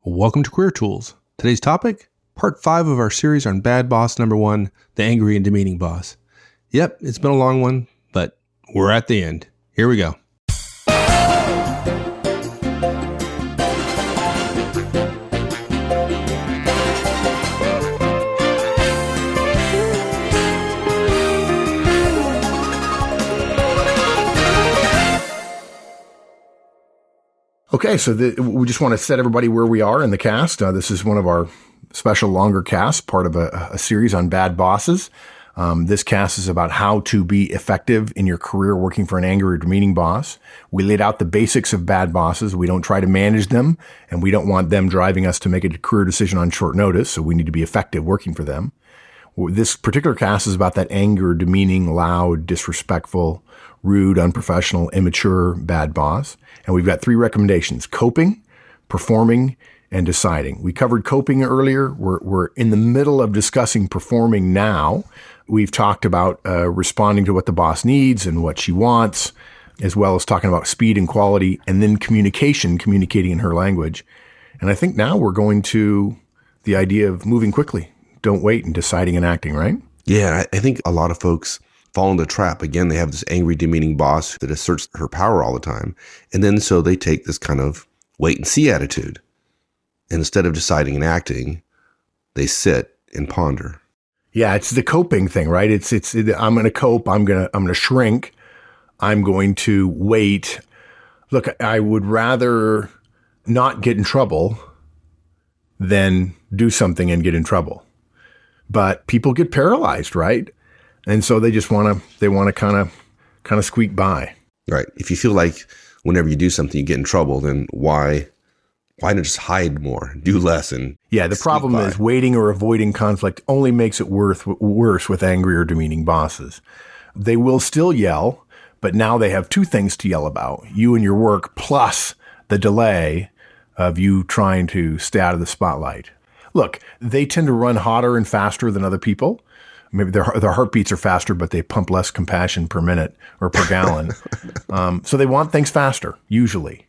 Welcome to Career Tools. Today's topic, part 5 of our series on bad boss number 1, the angry and demeaning boss. Yep, it's been a long one, but we're at the end. Here we go. Okay, so we just want to set everybody where we are in the cast. This is one of our special longer casts, part of a series on bad bosses. This cast is about how to be effective in your career working for an angry or demeaning boss. We laid out the basics of bad bosses. We don't try to manage them, and we don't want them driving us to make a career decision on short notice, so we need to be effective working for them. This particular cast is about that anger, demeaning, loud, disrespectful, rude, unprofessional, immature, bad boss. And we've got 3 recommendations: coping, performing, and deciding. We covered coping earlier. We're in the middle of discussing performing now. We've talked about responding to what the boss needs and what she wants, as well as talking about speed and quality, and then communicating in her language. And I think now we're going to the idea of moving quickly. Don't wait, and deciding and acting, right? Yeah, I think a lot of folks fall into the trap. Again, they have this angry, demeaning boss that asserts her power all the time. And then so they take this kind of wait and see attitude. And instead of deciding and acting, they sit and ponder. Yeah, it's the coping thing, right? It's I'm going to cope, I'm going to shrink, I'm going to wait. Look, I would rather not get in trouble than do something and get in trouble. But people get paralyzed, right? And so they just want to kind of squeak by. Right. If you feel like whenever you do something, you get in trouble, then why not just hide more, do less, and yeah. The problem is waiting or avoiding conflict only makes it worse with angry or demeaning bosses. They will still yell, but now they have 2 things to yell about: you and your work, plus the delay of you trying to stay out of the spotlight. Look, they tend to run hotter and faster than other people. Maybe their heartbeats are faster, but they pump less compassion per minute or per gallon. So they want things faster, usually.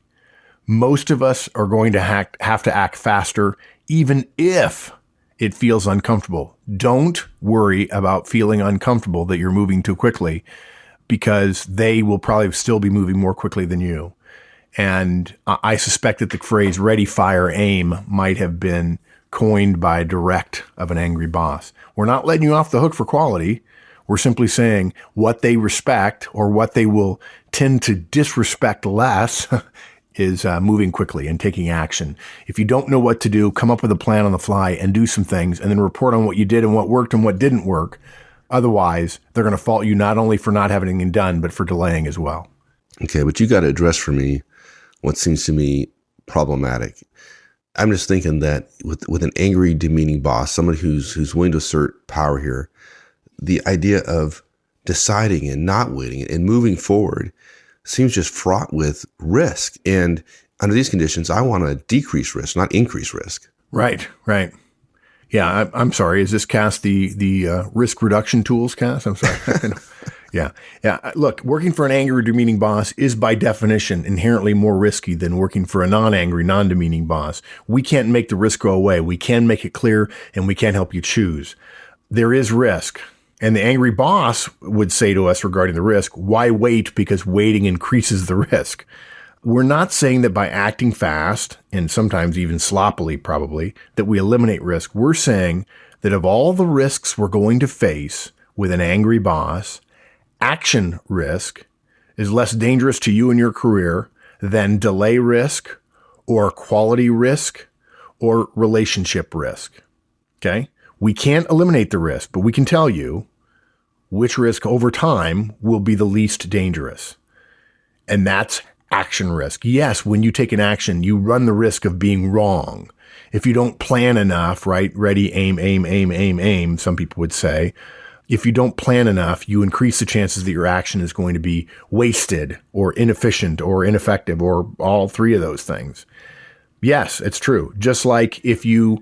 Most of us are going to have to act faster, even if it feels uncomfortable. Don't worry about feeling uncomfortable that you're moving too quickly, because they will probably still be moving more quickly than you. And I suspect that the phrase ready, fire, aim might have been coined by a direct of an angry boss. We're not letting you off the hook for quality. We're simply saying what they respect, or what they will tend to disrespect less, is moving quickly and taking action. If you don't know what to do, come up with a plan on the fly and do some things, and then report on what you did and what worked and what didn't work. Otherwise, they're going to fault you not only for not having it done, but for delaying as well. Okay, but you got to address for me what seems to me problematic. I'm just thinking that with an angry, demeaning boss, somebody who's willing to assert power here, the idea of deciding and not waiting and moving forward seems just fraught with risk. And under these conditions, I want to decrease risk, not increase risk. Right. Yeah, I'm sorry. Is this cast the risk reduction tools cast? I'm sorry. Yeah. Look, working for an angry or demeaning boss is by definition inherently more risky than working for a non-angry, non-demeaning boss. We can't make the risk go away. We can make it clear, and we can help you choose. There is risk. And the angry boss would say to us regarding the risk, why wait? Because waiting increases the risk. We're not saying that by acting fast, and sometimes even sloppily probably, that we eliminate risk. We're saying that of all the risks we're going to face with an angry boss, action risk is less dangerous to you and your career than delay risk or quality risk or relationship risk. Okay? We can't eliminate the risk, but we can tell you which risk over time will be the least dangerous. And that's action risk. Yes, when you take an action, you run the risk of being wrong. If you don't plan enough, right? Ready, aim, some people would say. If you don't plan enough, you increase the chances that your action is going to be wasted or inefficient or ineffective or all 3 of those things. Yes, it's true. Just like if you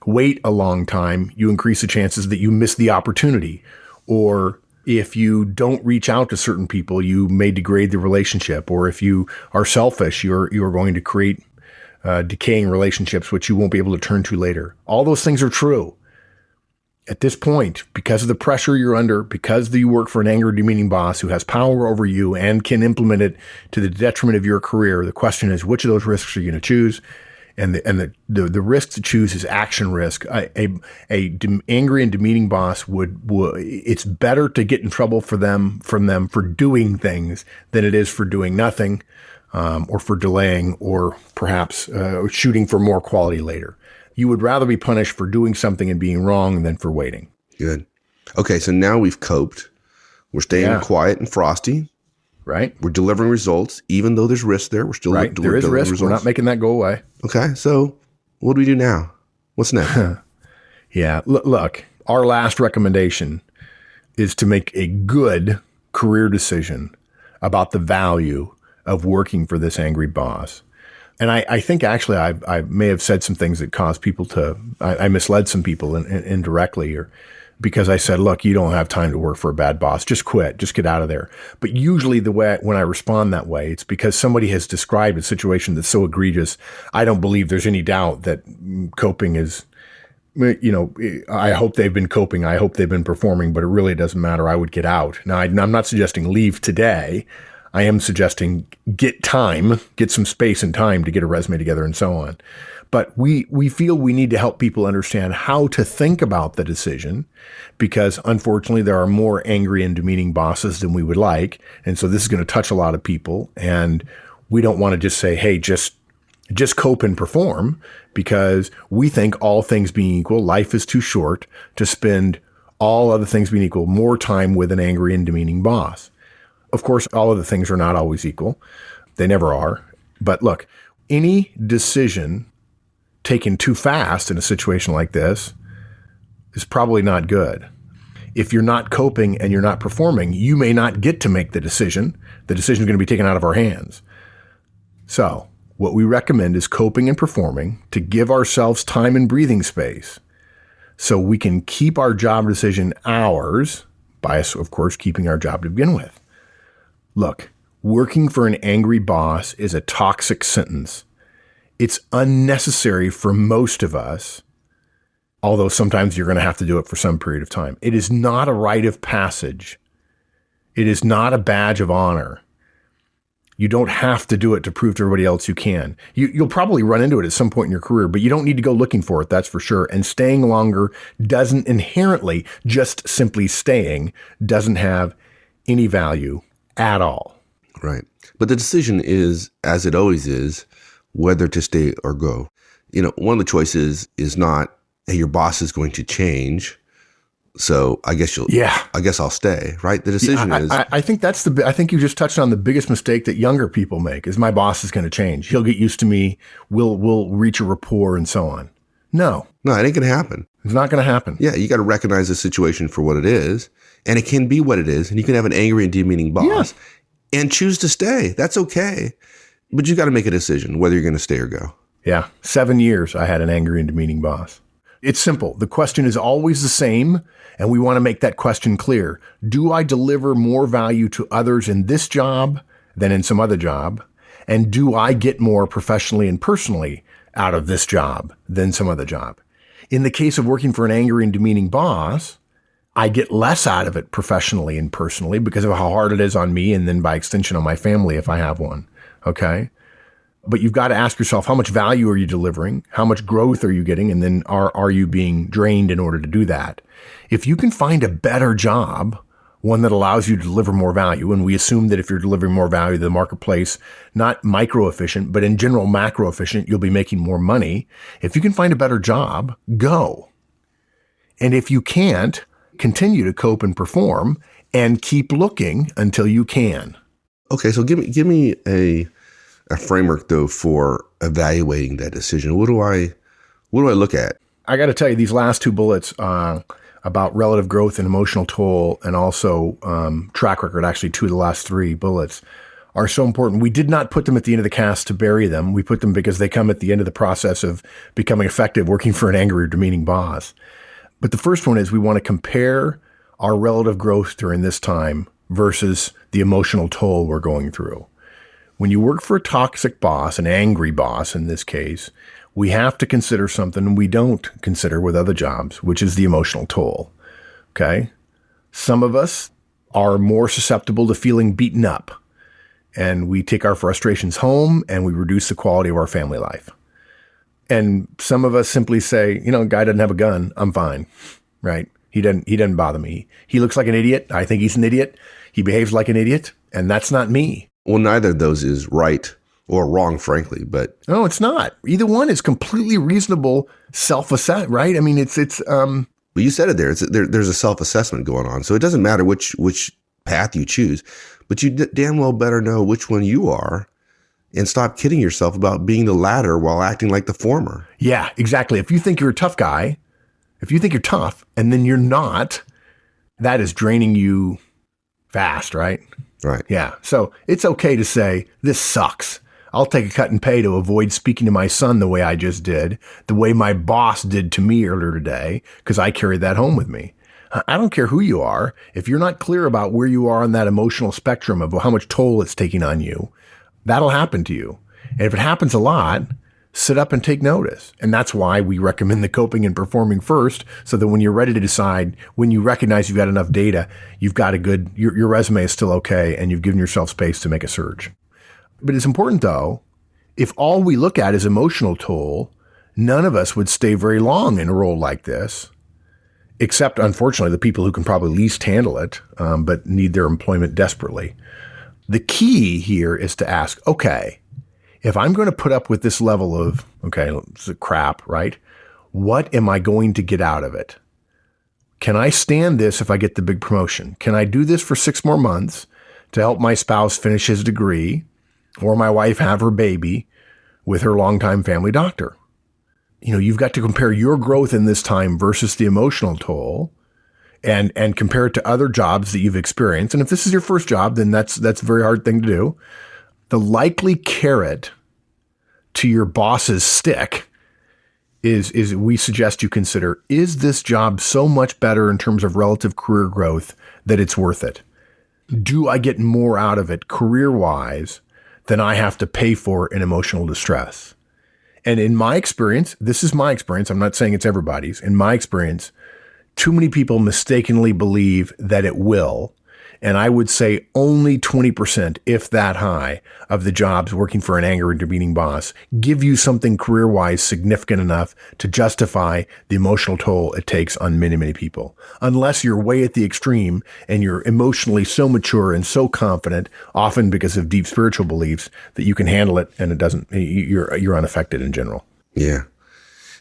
wait a long time, you increase the chances that you miss the opportunity. Or if you don't reach out to certain people, you may degrade the relationship. Or if you are selfish, you're going to create decaying relationships, which you won't be able to turn to later. All those things are true. At this point, because of the pressure you're under, because you work for an angry, demeaning boss who has power over you and can implement it to the detriment of your career, the question is, which of those risks are you going to choose? And the risk to choose is action risk. Angry and demeaning boss would it's better to get in trouble from them for doing things than it is for doing nothing, or for delaying, or perhaps shooting for more quality later. You would rather be punished for doing something and being wrong than for waiting. Good. Okay, so now we've coped. We're staying quiet and frosty. Right. We're delivering results, even though there's risk there. We're still right. There is risk. Results. We're not making that go away. Okay, so what do we do now? What's next? Yeah. Look, our last recommendation is to make a good career decision about the value of working for this angry boss. And I think actually I may have said some things that caused people to, I misled some people indirectly, or because I said, look, you don't have time to work for a bad boss. Just quit. Just get out of there. But usually when I respond that way, it's because somebody has described a situation that's so egregious. I don't believe there's any doubt that coping is, I hope they've been coping. I hope they've been performing, but it really doesn't matter. I would get out. Now, I'm not suggesting leave today. I am suggesting get some space and time to get a resume together and so on. But we feel we need to help people understand how to think about the decision, because unfortunately there are more angry and demeaning bosses than we would like. And so this is going to touch a lot of people. And we don't want to just say, hey, just cope and perform, because we think all things being equal, life is too short to spend, all other things being equal, more time with an angry and demeaning boss. Of course, all of the things are not always equal. They never are. But look, any decision taken too fast in a situation like this is probably not good. If you're not coping and you're not performing, you may not get to make the decision. The decision is going to be taken out of our hands. So what we recommend is coping and performing to give ourselves time and breathing space so we can keep our job decision ours by us, of course, keeping our job to begin with. Look, working for an angry boss is a toxic sentence. It's unnecessary for most of us, although sometimes you're going to have to do it for some period of time. It is not a rite of passage. It is not a badge of honor. You don't have to do it to prove to everybody else you can. You'll probably run into it at some point in your career, but you don't need to go looking for it, that's for sure. And staying longer doesn't inherently, just simply staying, doesn't have any value at all. Right. But the decision is, as it always is, whether to stay or go. One of the choices is not, hey, your boss is going to change, so I guess I'll stay, right? The decision is. I think I think you just touched on the biggest mistake that younger people make is, my boss is going to change. He'll get used to me. We'll reach a rapport and so on. No, it ain't going to happen. It's not going to happen. Yeah. You got to recognize the situation for what it is, and it can be what it is. And you can have an angry and demeaning boss and choose to stay. That's okay. But you got to make a decision whether you're going to stay or go. Yeah. 7 years I had an angry and demeaning boss. It's simple. The question is always the same, and we want to make that question clear. Do I deliver more value to others in this job than in some other job? And do I get more professionally and personally out of this job than some other job? In the case of working for an angry and demeaning boss, I get less out of it professionally and personally because of how hard it is on me, and then by extension on my family if I have one. Okay. But you've got to ask yourself, how much value are you delivering? How much growth are you getting? And then are you being drained in order to do that? If you can find a better job, one that allows you to deliver more value, and we assume that if you're delivering more value to the marketplace, not micro efficient, but in general macro efficient, you'll be making more money. If you can find a better job, go. And if you can't, continue to cope and perform and keep looking until you can. Okay, so give me a framework though for evaluating that decision. What do I look at? I got to tell you, these last two bullets about relative growth and emotional toll, and also track record, actually two of the last three bullets, are so important. We did not put them at the end of the cast to bury them. We put them because they come at the end of the process of becoming effective working for an angry or demeaning boss. But the first one is we want to compare our relative growth during this time versus the emotional toll we're going through. when you work for a toxic boss, an angry boss in this case, we have to consider something we don't consider with other jobs, which is the emotional toll. Okay? Some of us are more susceptible to feeling beaten up, and we take our frustrations home and we reduce the quality of our family life. And some of us simply say, guy doesn't have a gun. I'm fine. Right? He doesn't bother me. He looks like an idiot. I think he's an idiot. He behaves like an idiot. And that's not me. Well, neither of those is right or wrong, frankly, but. No, it's not. Either one is completely reasonable self-assess, right? I mean, it's. But you said it there. There's a self-assessment going on. So it doesn't matter which path you choose, but you damn well better know which one you are. And stop kidding yourself about being the latter while acting like the former. Yeah, exactly. If you think you're a tough guy, if you think you're tough and then you're not, that is draining you fast, right? Right. Yeah. So it's okay to say, this sucks. I'll take a cut and pay to avoid speaking to my son the way I just did, the way my boss did to me earlier today, because I carried that home with me. I don't care who you are. If you're not clear about where you are on that emotional spectrum of how much toll it's taking on you, that'll happen to you. And if it happens a lot, sit up and take notice. And that's why we recommend the coping and performing first, so that when you're ready to decide, when you recognize you've got enough data, you've got your resume is still okay, and you've given yourself space to make a surge. But it's important though, if all we look at is emotional toll, none of us would stay very long in a role like this, except unfortunately the people who can probably least handle it, but need their employment desperately. The key here is to ask, okay, if I'm going to put up with this level of, it's crap, right? What am I going to get out of it? Can I stand this if I get the big promotion? Can I do this for 6 more months to help my spouse finish his degree or my wife have her baby with her longtime family doctor? You've got to compare your growth in this time versus the emotional toll. And compare it to other jobs that you've experienced. And if this is your first job, then that's a very hard thing to do. The likely carrot to your boss's stick is we suggest you consider, is this job so much better in terms of relative career growth that it's worth it? Do I get more out of it career-wise than I have to pay for in emotional distress? And in my experience, this is my experience, I'm not saying it's everybody's, in my experience, too many people mistakenly believe that it will. And I would say only 20%, if that high, of the jobs working for an angry and demeaning boss give you something career-wise significant enough to justify the emotional toll it takes on many, many people. Unless you're way at the extreme and you're emotionally so mature and so confident, often because of deep spiritual beliefs, that you can handle it and you're unaffected in general. Yeah.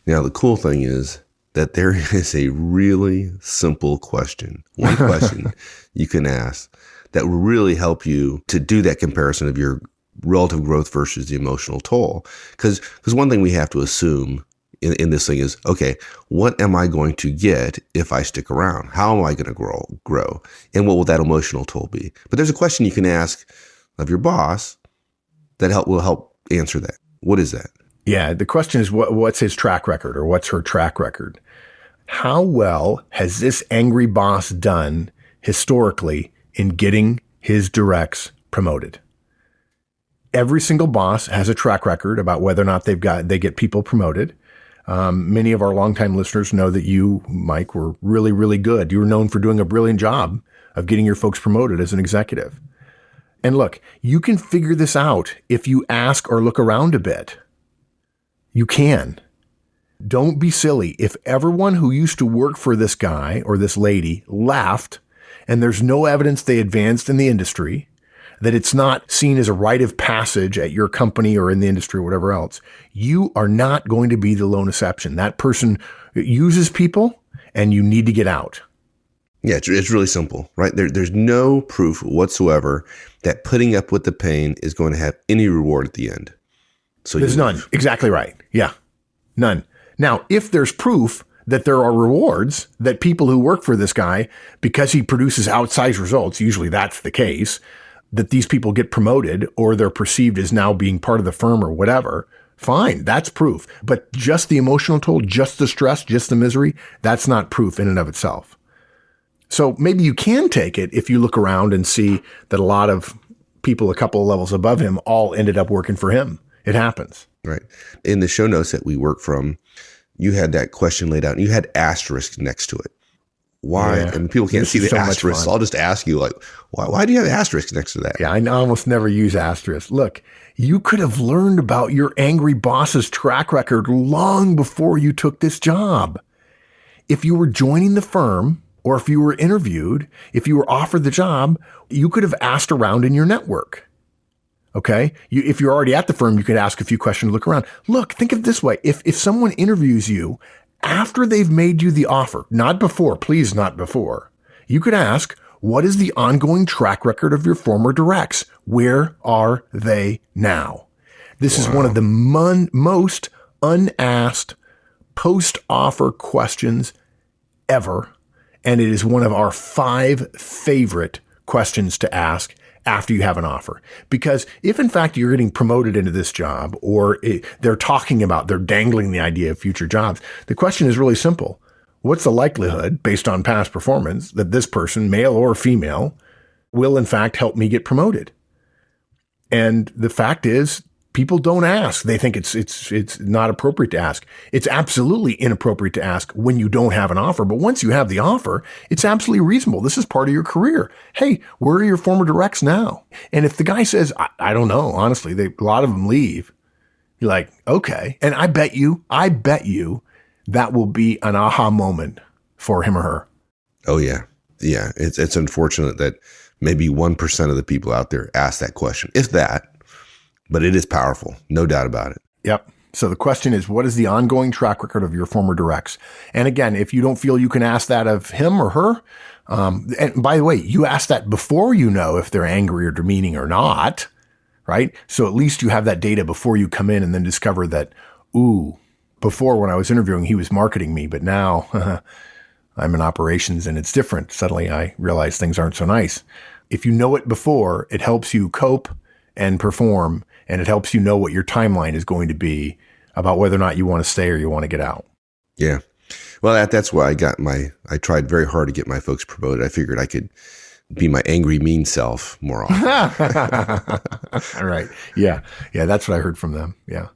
Now, the cool thing is that there is a really simple question, one question you can ask that will really help you to do that comparison of your relative growth versus the emotional toll. Because one thing we have to assume in this thing is, okay, what am I going to get if I stick around? How am I going to grow? And what will that emotional toll be? But there's a question you can ask of your boss that will help answer that. What is that? Yeah, the question is what's his track record, or what's her track record? How well has this angry boss done historically in getting his directs promoted? Every single boss has a track record about whether or not they get people promoted. Many of our longtime listeners know that you, Mike, were really, really good. You were known for doing a brilliant job of getting your folks promoted as an executive. And look, you can figure this out if you ask or look around a bit. You can. Don't be silly. If everyone who used to work for this guy or this lady left, and there's no evidence they advanced in the industry, that it's not seen as a rite of passage at your company or in the industry or whatever else, you are not going to be the lone exception. That person uses people, and you need to get out. Yeah, it's really simple, right? There's no proof whatsoever that putting up with the pain is going to have any reward at the end. So there's none. Exactly right. Yeah, none. Now, if there's proof that there are rewards, that people who work for this guy, because he produces outsized results, usually that's the case, that these people get promoted or they're perceived as now being part of the firm or whatever, fine, that's proof. But just the emotional toll, just the stress, just the misery, that's not proof in and of itself. So maybe you can take it if you look around and see that a lot of people a couple of levels above him all ended up working for him. It happens. Right. In the show notes that we work from, you had that question laid out and you had asterisks next to it. Why? Yeah. And people can't This see is the so much asterisks. fun. So I'll just ask you, like, why do you have asterisks next to that? Yeah, I almost never use asterisks. Look, you could have learned about your angry boss's track record long before you took this job. If you were joining the firm or if you were interviewed, if you were offered the job, you could have asked around in your network. Okay? If you're already at the firm, you could ask a few questions, look around. Look, think of it this way. If someone interviews you after they've made you the offer, not before, please not before, you could ask, what is the ongoing track record of your former directs? Where are they now? This is one of the most unasked post-offer questions ever. And it is one of our 5 favorite questions to ask after you have an offer. Because if in fact you're getting promoted into this job or they're dangling the idea of future jobs, the question is really simple. What's the likelihood, based on past performance, that this person, male or female, will in fact help me get promoted? And the fact is, people don't ask. They think it's not appropriate to ask. It's absolutely inappropriate to ask when you don't have an offer. But once you have the offer, it's absolutely reasonable. This is part of your career. Hey, where are your former directs now? And if the guy says, I don't know, honestly, a lot of them leave. You're like, okay. And I bet you that will be an aha moment for him or her. Oh, yeah. Yeah. It's unfortunate that maybe 1% of the people out there ask that question, if that. But it is powerful, no doubt about it. Yep. So the question is, what is the ongoing track record of your former directs? And again, if you don't feel you can ask that of him or her, and by the way, you ask that before you know if they're angry or demeaning or not, right? So at least you have that data before you come in and then discover that, before when I was interviewing, he was marketing me, but now I'm in operations and it's different. Suddenly I realize things aren't so nice. If you know it before, it helps you cope and perform, and it helps you know what your timeline is going to be about whether or not you want to stay or you want to get out. Yeah. Well, that's why I tried very hard to get my folks promoted. I figured I could be my angry, mean self more often. All right. Yeah. Yeah. That's what I heard from them. Yeah.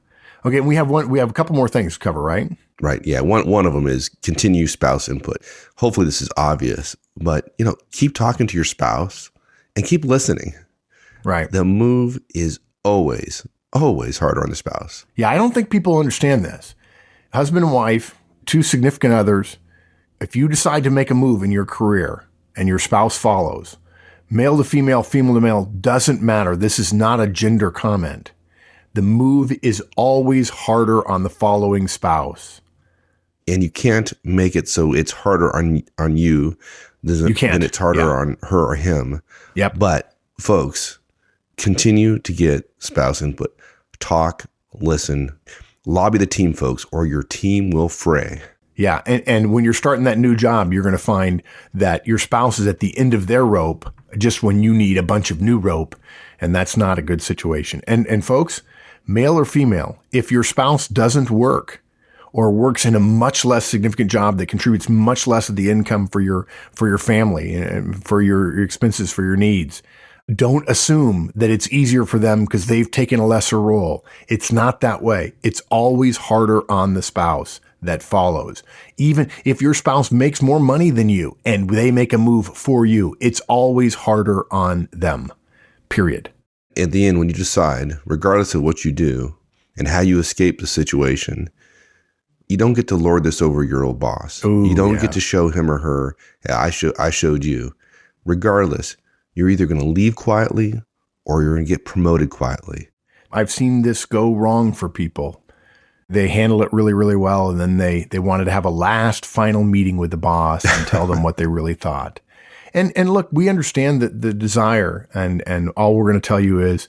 Okay. And we have a couple more things to cover, right? Right. Yeah. One of them is continue spouse input. Hopefully this is obvious, but keep talking to your spouse and keep listening. Right. The move is always harder on the spouse. Yeah, I don't think people understand this. Husband and wife, 2 significant others, if you decide to make a move in your career and your spouse follows, male to female, female to male, doesn't matter. This is not a gender comment. The move is always harder on the following spouse. And you can't make it so it's harder on you than it's harder on her or him. Yep. But folks, continue to get spouse input. Talk, listen, lobby the team folks, or your team will fray. Yeah. And when you're starting that new job, you're going to find that your spouse is at the end of their rope just when you need a bunch of new rope. And that's not a good situation. And folks, male or female, if your spouse doesn't work or works in a much less significant job that contributes much less of the income for your family and for your expenses, for your needs, don't assume that it's easier for them because they've taken a lesser role. It's not that way. It's always harder on the spouse that follows. Even if your spouse makes more money than you and they make a move for you, it's always harder on them, period. At the end, when you decide, regardless of what you do and how you escape the situation, you don't get to lord this over your old boss. You don't get to show him or her, I showed you. Regardless, you're either going to leave quietly or you're going to get promoted quietly. I've seen this go wrong for people. They handle it really, really well, and then they wanted to have a last final meeting with the boss and tell them what they really thought. And look, we understand that the desire, and all we're going to tell you is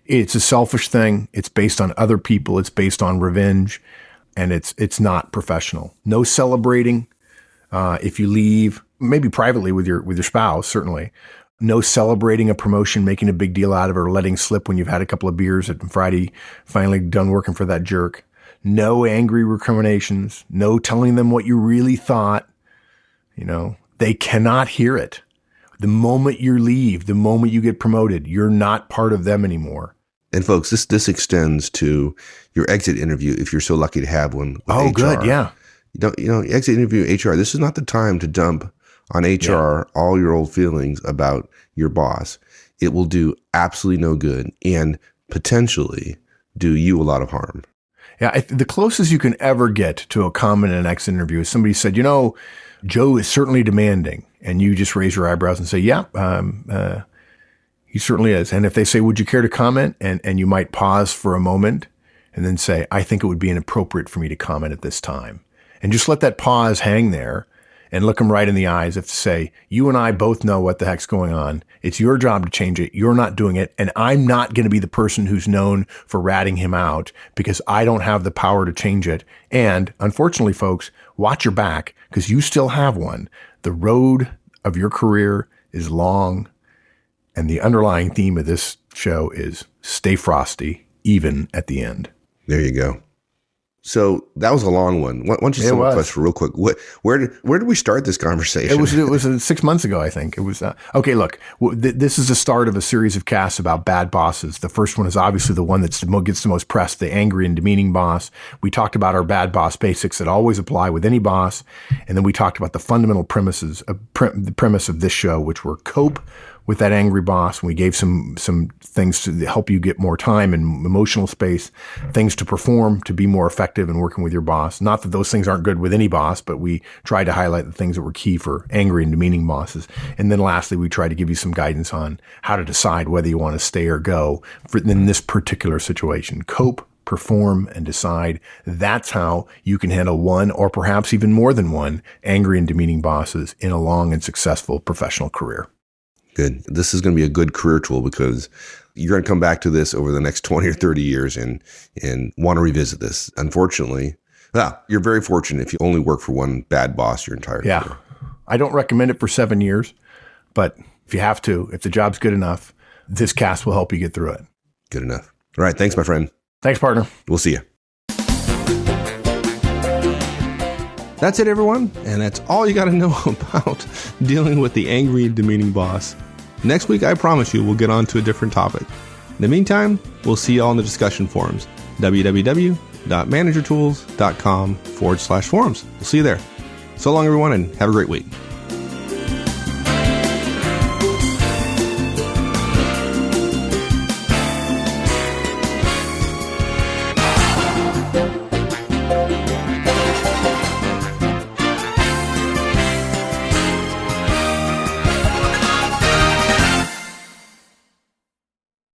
it's a selfish thing. It's based on other people. It's based on revenge, and it's not professional. No celebrating if you leave, maybe privately with your spouse, certainly. No celebrating a promotion, making a big deal out of it, or letting slip when you've had a couple of beers and Friday, finally done working for that jerk. No angry recriminations. No telling them what you really thought. They cannot hear it. The moment you leave, the moment you get promoted, you're not part of them anymore. And folks, this extends to your exit interview if you're so lucky to have one with HR. Good, yeah. Exit interview HR. This is not the time to dump on HR all your old feelings about your boss. It will do absolutely no good and potentially do you a lot of harm. Yeah, the closest you can ever get to a comment in an exit interview is somebody said, Joe is certainly demanding. And you just raise your eyebrows and say, he certainly is. And if they say, would you care to comment? And you might pause for a moment and then say, I think it would be inappropriate for me to comment at this time. And just let that pause hang there and look them right in the eyes if to say, you and I both know what the heck's going on. It's your job to change it. You're not doing it. And I'm not going to be the person who's known for ratting him out because I don't have the power to change it. And unfortunately, folks, watch your back because you still have one. The road of your career is long. And the underlying theme of this show is stay frosty, even at the end. There you go. So that was a long one. Why don't you sum up us real quick? Where did we start this conversation? It was 6 months ago, I think. It was okay. Look, this is the start of a series of casts about bad bosses. The first one is obviously the one that gets the most press, the angry and demeaning boss. We talked about our bad boss basics that always apply with any boss, and then we talked about the fundamental the premise of this show, which were cope with that angry boss. And we gave some things to help you get more time and emotional space, things to perform to be more effective in working with your boss. Not that those things aren't good with any boss, but we tried to highlight the things that were key for angry and demeaning bosses. And then lastly, we tried to give you some guidance on how to decide whether you want to stay or go in this particular situation. Cope, perform, and decide. That's how you can handle one or perhaps even more than one angry and demeaning bosses in a long and successful professional career. Good. This is going to be a good career tool because you're going to come back to this over the next 20 or 30 years and want to revisit this. Unfortunately, you're very fortunate if you only work for one bad boss your entire career. I don't recommend it for 7 years, but if you have to, if the job's good enough, this cast will help you get through it. Good enough. All right. Thanks, my friend. Thanks, partner. We'll see you. That's it, everyone. And that's all you got to know about dealing with the angry and demeaning boss. Next week, I promise you, we'll get on to a different topic. In the meantime, we'll see you all in the discussion forums, www.managertools.com/forums. We'll see you there. So long, everyone, and have a great week.